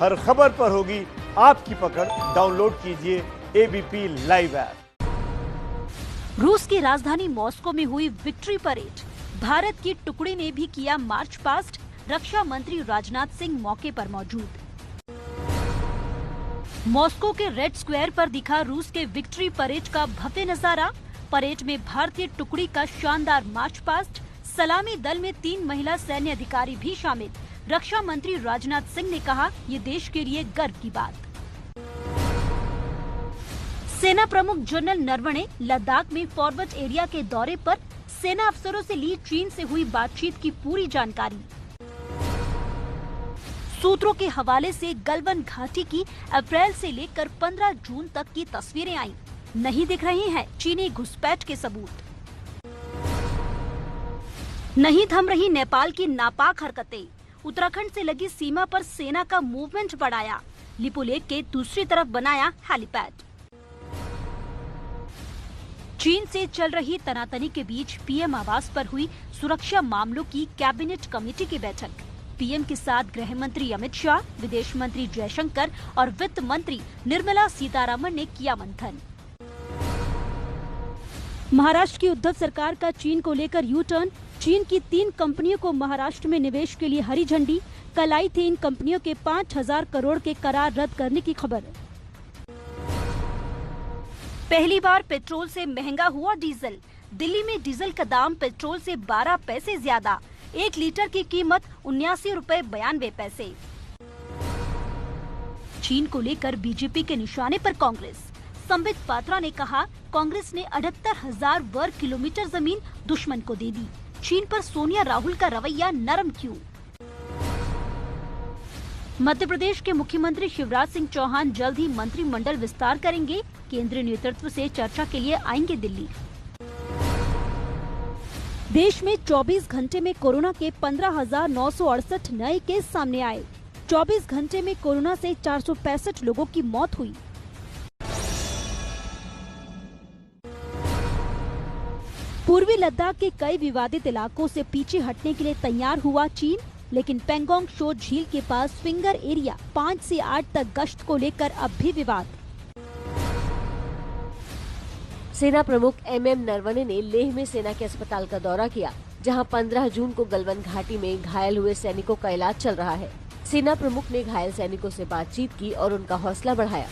हर खबर पर होगी आपकी पकड़। डाउनलोड कीजिए एबीपी लाइव ऐप। रूस की राजधानी मॉस्को में हुई विक्ट्री परेड। भारत की टुकड़ी ने भी किया मार्च पास्ट। रक्षा मंत्री राजनाथ सिंह मौके पर मौजूद। मॉस्को के रेड स्क्वायर पर दिखा रूस के विक्ट्री परेड का भव्य नजारा। परेड में भारतीय टुकड़ी का शानदार मार्च पास्ट। सलामी दल में 3 महिला सैन्य अधिकारी भी शामिल। रक्षा मंत्री राजनाथ सिंह ने कहा, ये देश के लिए गर्व की बात। सेना प्रमुख जनरल नरवणे लद्दाख में फॉरवर्ड एरिया के दौरे पर सेना अफसरों से ली चीन से हुई बातचीत की पूरी जानकारी। सूत्रों के हवाले से गलवान घाटी की अप्रैल से लेकर 15 जून तक की तस्वीरें आई। नहीं दिख रही हैं चीनी घुसपैठ के सबूत। नहीं थम रही नेपाल की नापाक हरकतें। उत्तराखंड से लगी सीमा पर सेना का मूवमेंट बढ़ाया। लिपुलेख के दूसरी तरफ बनाया हेलीपैड। चीन से चल रही तनातनी के बीच पीएम आवास पर हुई सुरक्षा मामलों की कैबिनेट कमेटी की बैठक। पीएम के साथ गृह मंत्री अमित शाह, विदेश मंत्री जयशंकर और वित्त मंत्री निर्मला सीतारमण ने किया मंथन। महाराष्ट्र की उद्धव सरकार का चीन को लेकर यू टर्न। चीन की 3 कंपनियों को महाराष्ट्र में निवेश के लिए हरी झंडी। कल आई थी इन कंपनियों के 5000 करोड़ के करार रद्द करने की खबर। पहली बार पेट्रोल से महंगा हुआ डीजल। दिल्ली में डीजल का दाम पेट्रोल से 12 पैसे ज्यादा। 1 लीटर की कीमत 79 रुपए 92 पैसे। चीन को लेकर बीजेपी के निशाने पर कांग्रेस। संबित पात्रा ने कहा, कांग्रेस ने 78,000 वर्ग किलोमीटर जमीन दुश्मन को दे दी। चीन पर सोनिया राहुल का रवैया नरम क्यों? मध्य प्रदेश के मुख्यमंत्री शिवराज सिंह चौहान जल्द ही मंत्रिमंडल विस्तार करेंगे। केंद्रीय नेतृत्व से चर्चा के लिए आएंगे दिल्ली। देश में 24 घंटे में कोरोना के 15,968 नए केस सामने आए। 24 घंटे में कोरोना से 465 लोगों की मौत हुई। पूर्वी लद्दाख के कई विवादित इलाकों से पीछे हटने के लिए तैयार हुआ चीन, लेकिन पेंगोंग शो झील के पास फिंगर एरिया 5 से 8 तक गश्त को लेकर अब भी विवाद। सेना प्रमुख एमएम नरवणे ने लेह में सेना के अस्पताल का दौरा किया, जहां 15 जून को गलवान घाटी में घायल हुए सैनिकों का इलाज चल रहा है। सेना प्रमुख ने घायल सैनिकों से बातचीत की और उनका हौसला बढ़ाया।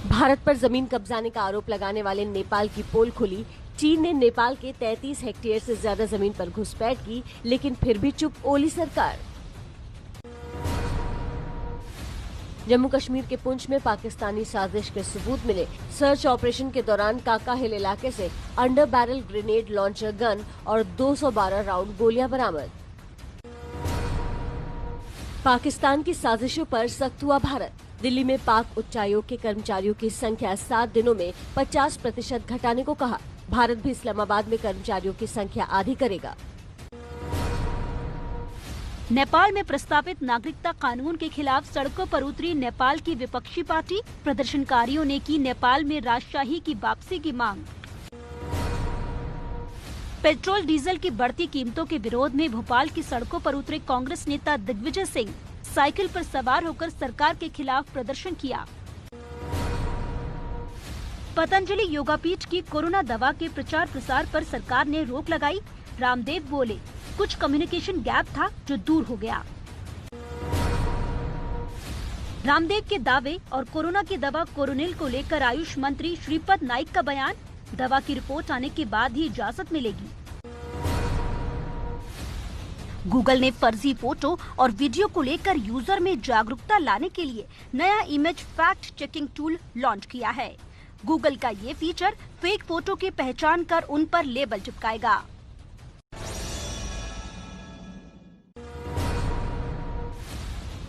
भारत पर जमीन कब्जाने का आरोप लगाने वाले नेपाल की पोल खुली। चीन ने नेपाल के 33 हेक्टेयर से ज्यादा जमीन पर घुसपैठ की, लेकिन फिर भी चुप ओली सरकार। जम्मू कश्मीर के पुंछ में पाकिस्तानी साजिश के सबूत मिले। सर्च ऑपरेशन के दौरान काका हिल इलाके से under barrel grenade launcher gun और 212 राउंड गोलियां बरामद। पाकिस्तान की साजिशों पर सख्त हुआ भारत। दिल्ली में पाक उच्चायोग के कर्मचारियों की संख्या 7 दिनों में 50% घटाने को कहा। भारत भी इस्लामाबाद में कर्मचारियों की संख्या आधी करेगा। नेपाल में प्रस्तावित नागरिकता कानून के खिलाफ सड़कों पर उतरी नेपाल की विपक्षी पार्टी। प्रदर्शनकारियों ने की नेपाल में राजशाही की वापसी की मांग। पेट्रोल डीजल की बढ़ती कीमतों के विरोध में भोपाल की सड़कों पर उतरे कांग्रेस नेता दिग्विजय सिंह। साइकिल पर सवार होकर सरकार के खिलाफ प्रदर्शन किया। पतंजलि योगापीठ की कोरोना दवा के प्रचार प्रसार पर सरकार ने रोक लगाई। रामदेव बोले, कुछ कम्युनिकेशन गैप था जो दूर हो गया। रामदेव के दावे और कोरोना की दवा कोरोनिल को लेकर आयुष मंत्री श्रीपद नाइक का बयान। दवा की रिपोर्ट आने के बाद ही इजाजत मिलेगी। गूगल ने फर्जी फोटो और वीडियो को लेकर यूजर में जागरूकता लाने के लिए नया image fact checking tool launch किया है। गूगल का ये फीचर फेक फोटो की पहचान कर उन पर लेबल चिपकाएगा।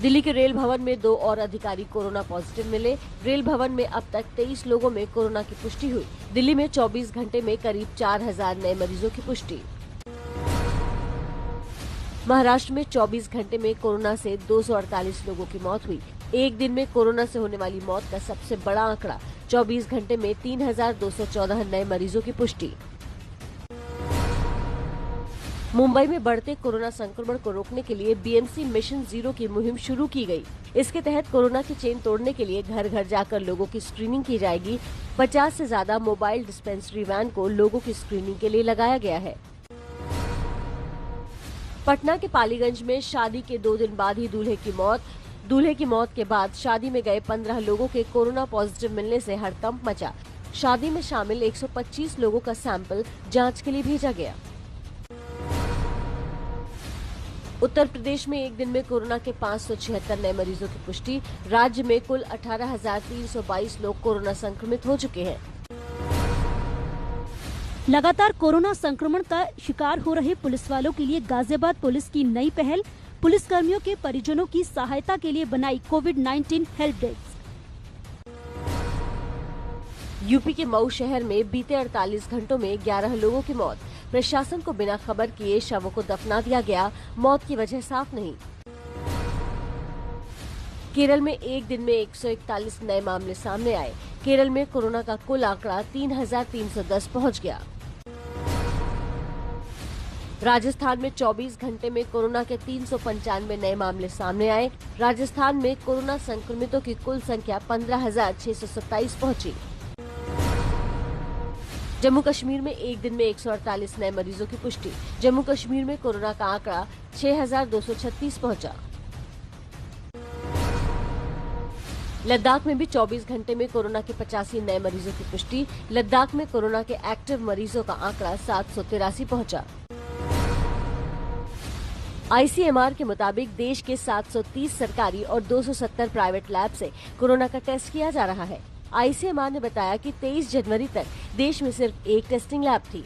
दिल्ली के रेल भवन में 2 और अधिकारी कोरोना पॉजिटिव मिले। रेल भवन में अब तक 23 लोगों में कोरोना की पुष्टि हुई। दिल्ली में 24 घंटे में करीब 4000 नए मरीजों की पुष्टि। महाराष्ट्र में 24 घंटे में कोरोना से 248 लोगों की मौत हुई। एक दिन में कोरोना से होने वाली मौत का सबसे बड़ा आंकड़ा। 24 घंटे में 3214 नए मरीजों की पुष्टि। मुंबई में बढ़ते कोरोना संक्रमण को रोकने के लिए बीएमसी मिशन 0 की मुहिम शुरू की गई। इसके तहत कोरोना की चेन तोड़ने के लिए घर घर जाकर लोगों की स्क्रीनिंग की जाएगी। 50 से ज्यादा मोबाइल डिस्पेंसरी वैन को लोगों की स्क्रीनिंग के लिए लगाया गया है। पटना के पालीगंज में शादी के 2 दिन बाद ही दूल्हे की मौत के बाद शादी में गए 15 लोगों के कोरोना पॉजिटिव मिलने से हड़कंप मचा। शादी में शामिल 125 लोगों का सैंपल जांच के लिए भेजा गया। उत्तर प्रदेश में एक दिन में कोरोना के 576 नए मरीजों की पुष्टि। राज्य में कुल 18,322 लोग कोरोना संक्रमित हो चुके हैं। लगातार कोरोना संक्रमण का शिकार हो रहे पुलिस वालों के लिए गाजियाबाद पुलिस की नई पहल। पुलिस कर्मियों के परिजनों की सहायता के लिए बनाई कोविड-19 हेल्प डेस्क। यूपी के मऊ शहर में बीते 48 घंटों में 11 लोगों की मौत। प्रशासन को बिना खबर किए शवों को दफना दिया गया। मौत की वजह साफ नहीं। केरल में एक दिन में 141 नए मामले सामने आए। केरल में कोरोना का कुल आंकड़ा 3,310 पहुंच गया। राजस्थान में 24 घंटे में कोरोना के 395 नए मामले सामने आए। राजस्थान में कोरोना संक्रमितों की कुल संख्या 15,627 पहुंची। जम्मू कश्मीर में एक दिन में 148 नए मरीजों की पुष्टि। जम्मू कश्मीर में कोरोना का आंकड़ा 6,236 पहुंचा। लद्दाख में भी 24 घंटे में कोरोना के 85 नए मरीजों की पुष्टि। लद्दाख में कोरोना के एक्टिव मरीजों का आंकड़ा 783 पहुंचा। आईसीएमआर के मुताबिक देश के 730 सरकारी और 270 प्राइवेट लैब से कोरोना का टेस्ट किया जा रहा है। आईसीएमआर ने बताया कि 23 जनवरी तक देश में सिर्फ एक टेस्टिंग लैब थी।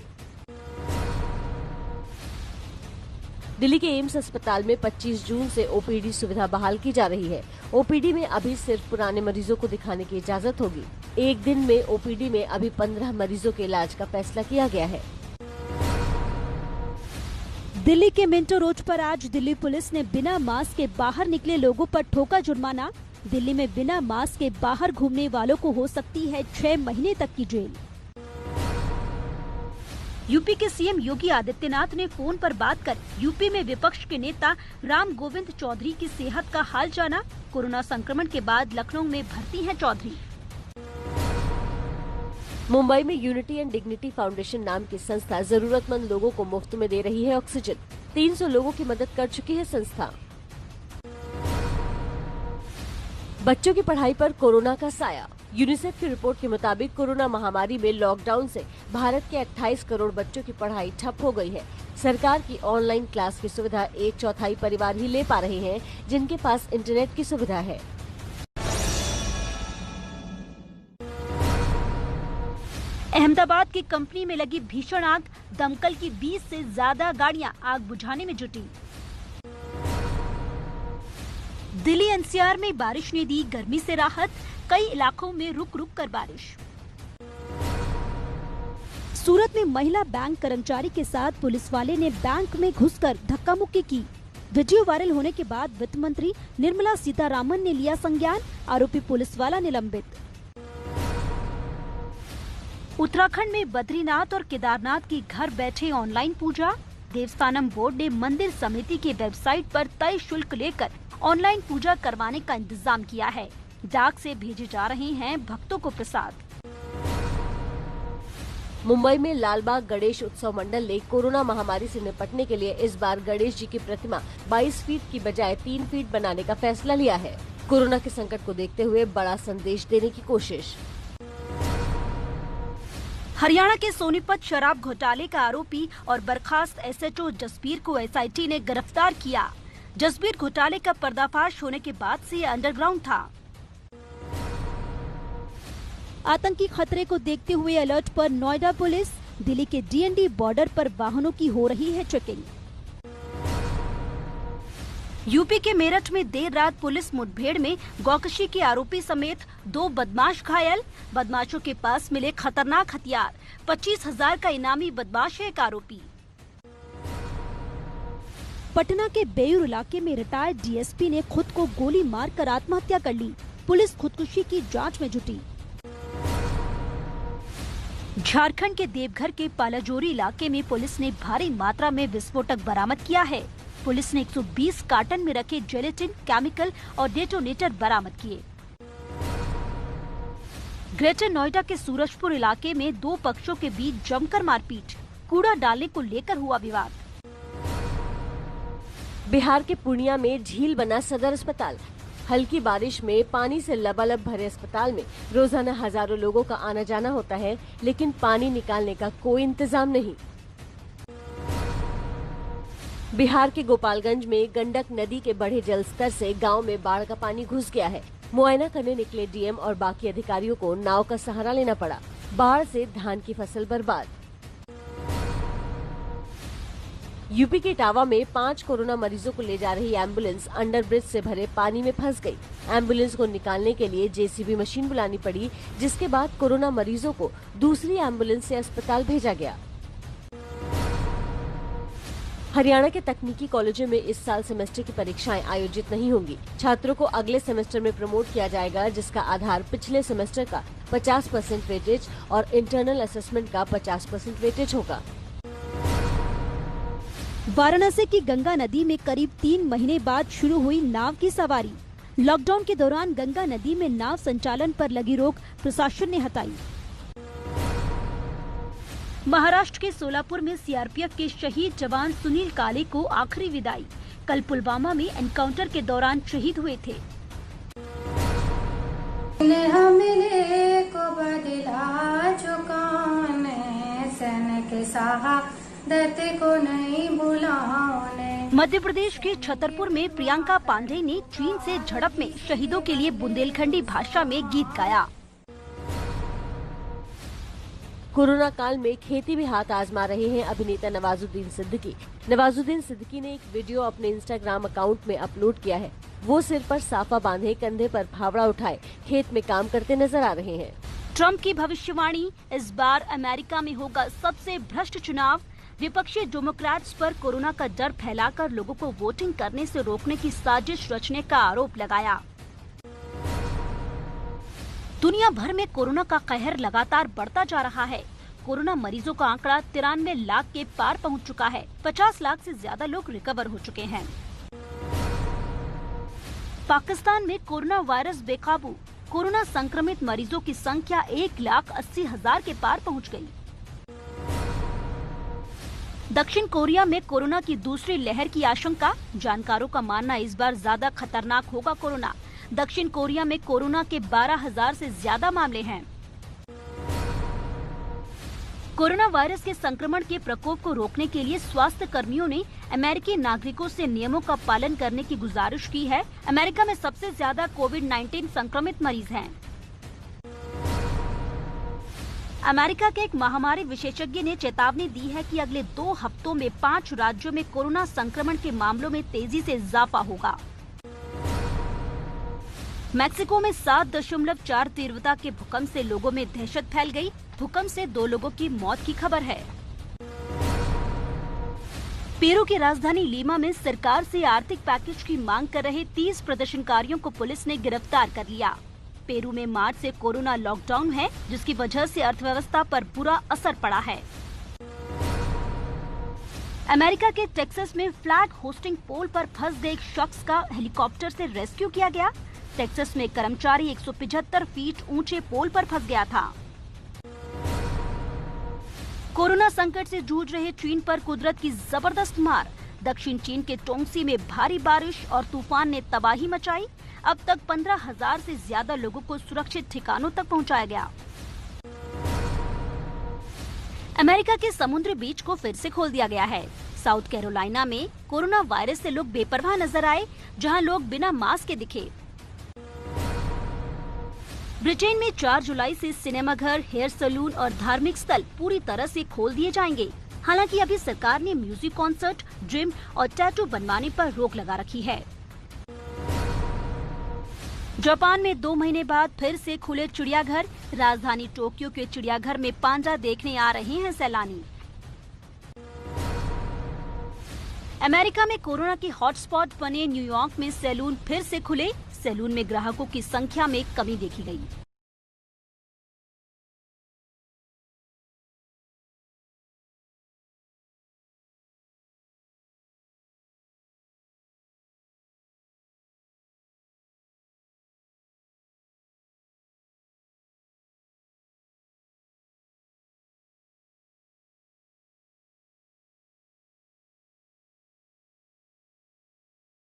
दिल्ली के एम्स अस्पताल में 25 जून से ओपीडी सुविधा बहाल की जा रही है। ओपीडी में अभी सिर्फ पुराने मरीजों को दिखाने की इजाजत होगी। एक दिन में ओपीडी में अभी 15 मरीजों के इलाज का फैसला किया गया है। दिल्ली के मिंटो रोड पर आज दिल्ली पुलिस ने बिना मास्क के बाहर निकले लोगों पर ठोका जुर्माना। दिल्ली में बिना मास्क के बाहर घूमने वालों को हो सकती है 6 महीने तक की जेल। यूपी के सीएम योगी आदित्यनाथ ने फोन पर बात कर यूपी में विपक्ष के नेता राम गोविंद चौधरी की सेहत का हाल जाना। कोरोना संक्रमण के बाद लखनऊ में भर्ती हैं चौधरी। मुंबई में यूनिटी एंड डिग्निटी फाउंडेशन नाम की संस्था जरूरतमंद लोगों को मुफ्त में दे रही है ऑक्सीजन। 300 लोगों की मदद कर चुकी है संस्था। बच्चों की पढ़ाई पर कोरोना का साया। यूनिसेफ की रिपोर्ट के मुताबिक कोरोना महामारी में लॉकडाउन से भारत के 28 करोड़ बच्चों की पढ़ाई ठप हो गई है। सरकार की ऑनलाइन क्लास की सुविधा 1/4 परिवार ही ले पा रहे हैं जिनके पास इंटरनेट की सुविधा है। अहमदाबाद की कंपनी में लगी भीषण आग। दमकल की 20 से ज्यादा गाड़ियां आग बुझाने में जुटी। दिल्ली एनसीआर में बारिश ने दी गर्मी से राहत। कई इलाकों में रुक रुक कर बारिश। सूरत में महिला बैंक कर्मचारी के साथ पुलिस वाले ने बैंक में घुसकर धक्का मुक्की की। वीडियो वायरल होने के बाद वित्त मंत्री निर्मला सीतारामन ने लिया संज्ञान। आरोपी पुलिस वाला निलंबित। उत्तराखंड में बद्रीनाथ और केदारनाथ की घर बैठे ऑनलाइन पूजा। देवस्थानम बोर्ड ने मंदिर समिति की वेबसाइट पर तय शुल्क लेकर ऑनलाइन पूजा करवाने का इंतजाम किया है। डाक से भेजे जा रहे हैं भक्तों को प्रसाद। मुंबई में लालबाग गणेश उत्सव मंडल ने कोरोना महामारी से निपटने के लिए इस बार गणेश जी की प्रतिमा 22 फीट की बजाय 3 फीट बनाने का फैसला लिया है। कोरोना के संकट को देखते हुए बड़ा संदेश देने की कोशिश। हरियाणा के सोनीपत शराब घोटाले का आरोपी और बर्खास्त एसएचओ जसबीर को एसआईटी ने गिरफ्तार किया। जसबीर घोटाले का पर्दाफाश होने के बाद से अंडरग्राउंड था। आतंकी खतरे को देखते हुए अलर्ट पर नोएडा पुलिस। दिल्ली के डीएनडी बॉर्डर पर वाहनों की हो रही है चेकिंग। यूपी के मेरठ में देर रात पुलिस मुठभेड़ में गौकशी के आरोपी समेत 2 बदमाश घायल। बदमाशों के पास मिले खतरनाक हथियार। 25,000 का इनामी बदमाश है एक आरोपी। पटना के बेयूर इलाके में रिटायर्ड डीएसपी ने खुद को गोली मारकर आत्महत्या कर ली। पुलिस खुदकुशी की जांच में जुटी। झारखंड के देवघर के पालाजोरी इलाके में पुलिस ने भारी मात्रा में विस्फोटक बरामद किया है। पुलिस ने 120 कार्टन में रखे जेलेटिन, केमिकल और डेटोनेटर बरामद किए। ग्रेटर नोएडा के सूरजपुर इलाके में दो पक्षों के बीच जमकर मारपीट, कूड़ा डालने को लेकर हुआ विवाद। बिहार के पूर्णिया में झील बना सदर अस्पताल। हल्की बारिश में पानी से लबालब भरे अस्पताल में रोजाना हजारों लोगों का आना जाना होता है, लेकिन पानी निकालने का कोई इंतजाम नहीं। बिहार के गोपालगंज में गंडक नदी के बढ़े जल स्तर से गांव में बाढ़ का पानी घुस गया है। मुआयना करने निकले डीएम और बाकी अधिकारियों को नाव का सहारा लेना पड़ा। बाढ़ से धान की फसल बर्बाद। यूपी के इटावा में 5 कोरोना मरीजों को ले जा रही एम्बुलेंस अंडरब्रिज से भरे पानी में फंस गई। एम्बुलेंस को निकालने के लिए जेसीबी मशीन बुलानी पड़ी, जिसके बाद कोरोना मरीजों को दूसरी एम्बुलेंस से अस्पताल भेजा गया। हरियाणा के तकनीकी कॉलेजों में इस साल सेमेस्टर की परीक्षाएं आयोजित नहीं होंगी। छात्रों को अगले सेमेस्टर में प्रमोट किया जाएगा, जिसका आधार पिछले सेमेस्टर का 50% वेटेज और इंटरनल असेसमेंट का 50% वेटेज होगा। वाराणसी की गंगा नदी में करीब 3 महीने बाद शुरू हुई नाव की सवारी। लॉकडाउन के दौरान गंगा नदी में नाव संचालन पर लगी रोक प्रशासन ने हटाई। महाराष्ट्र के सोलापुर में सीआरपीएफ के शहीद जवान सुनील काले को आखिरी विदाई। कल पुलवामा में एनकाउंटर के दौरान शहीद हुए थे। को नहीं बुलाने। मध्य प्रदेश के छतरपुर में प्रियंका पांडे ने चीन से झड़प में शहीदों के लिए बुंदेलखंडी भाषा में गीत गाया। कोरोना काल में खेती में हाथ आजमा रहे हैं अभिनेता नवाजुद्दीन सिद्दीकी। नवाजुद्दीन सिद्दीकी ने एक वीडियो अपने इंस्टाग्राम अकाउंट में अपलोड किया है। वो सिर पर साफा बांधे, कंधे पर फावड़ा उठाए खेत में काम करते नजर आ रहे हैं। ट्रंप की भविष्यवाणी, इस बार अमेरिका में होगा सबसे भ्रष्ट चुनाव। विपक्षी डेमोक्रेट्स पर कोरोना का डर फैलाकर लोगों को वोटिंग करने से रोकने की साजिश रचने का आरोप लगाया। दुनिया भर में कोरोना का कहर लगातार बढ़ता जा रहा है। कोरोना मरीजों का आंकड़ा 93 लाख के पार पहुंच चुका है। 50 लाख से ज्यादा लोग रिकवर हो चुके हैं। पाकिस्तान में कोरोना वायरस बेकाबू। कोरोना संक्रमित मरीजों की संख्या 1,80,000 के पार पहुंच गई। दक्षिण कोरिया में कोरोना की दूसरी लहर की आशंका। जानकारों का मानना इस बार ज्यादा खतरनाक होगा कोरोना। दक्षिण कोरिया में कोरोना के 12,000 से ज्यादा मामले हैं। कोरोना वायरस के संक्रमण के प्रकोप को रोकने के लिए स्वास्थ्य कर्मियों ने अमेरिकी नागरिकों से नियमों का पालन करने की गुजारिश की है। अमेरिका में सबसे ज्यादा कोविड-19 संक्रमित मरीज हैं। अमेरिका के एक महामारी विशेषज्ञ ने चेतावनी दी है कि अगले 2 हफ्तों में 5 राज्यों में कोरोना संक्रमण के मामलों में तेजी से इजाफा होगा। मैक्सिको में 7.4 तीव्रता के भूकंप से लोगों में दहशत फैल गई। भूकंप से 2 लोगों की मौत की खबर है। पेरू की राजधानी लीमा में सरकार से आर्थिक पैकेज की मांग कर रहे 30 प्रदर्शनकारियों को पुलिस ने गिरफ्तार कर लिया। पेरू में मार्च से कोरोना लॉकडाउन है, जिसकी वजह से अर्थव्यवस्था पर बुरा असर पड़ा है। अमेरिका के टेक्सास में फ्लैग होस्टिंग पोल पर फंस गए एक शख्स का हेलीकॉप्टर से रेस्क्यू किया गया। टेक्सास में कर्मचारी 175 फीट ऊंचे पोल पर फंस गया था। कोरोना संकट से जूझ रहे चीन पर कुदरत की जबरदस्त मार। दक्षिण चीन के टोंगसी में भारी बारिश और तूफान ने तबाही मचाई। अब तक 15,000 से ज्यादा लोगों को सुरक्षित ठिकानों तक पहुंचाया गया। अमेरिका के समुद्री बीच को फिर से खोल दिया गया है। साउथ कैरोलिना में कोरोना वायरस से लोग बेपरवाह नजर आए, जहां लोग बिना मास्क के दिखे। ब्रिटेन में 4 जुलाई से सिनेमाघर, हेयर सैलून और धार्मिक स्थल पूरी तरह से खोल दिए जाएंगे। हालांकि अभी सरकार ने म्यूजिक कॉन्सर्ट, जिम और टैटू बनवाने पर रोक लगा रखी है। जापान में 2 महीने बाद फिर से खुले चिड़ियाघर। राजधानी टोक्यो के चिड़ियाघर में पांडा देखने आ रहे हैं सैलानी। अमेरिका में कोरोना के हॉटस्पॉट बने न्यूयॉर्क में सैलून फिर से खुले। सैलून में ग्राहकों की संख्या में कमी देखी गई।